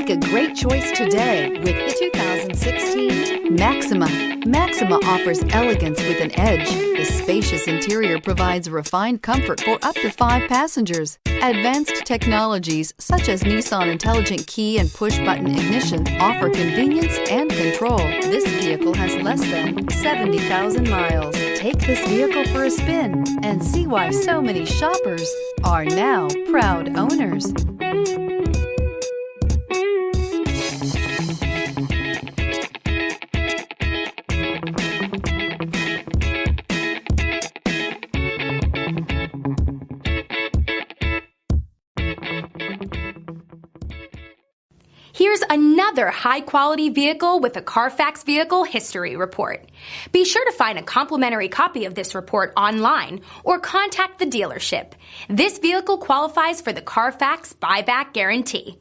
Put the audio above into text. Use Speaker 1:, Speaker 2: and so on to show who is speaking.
Speaker 1: Make a great choice today with the 2016 Maxima. Maxima offers elegance with an edge. The spacious interior provides refined comfort for up to 5 passengers. Advanced technologies such as Nissan Intelligent Key and push-button ignition offer convenience and control. This vehicle has less than 70,000 miles. Take this vehicle for a spin and see why so many shoppers are now proud owners.
Speaker 2: Here's another high-quality vehicle with a Carfax Vehicle History Report. Be sure to find a complimentary copy of this report online or contact the dealership. This vehicle qualifies for the Carfax Buyback Guarantee.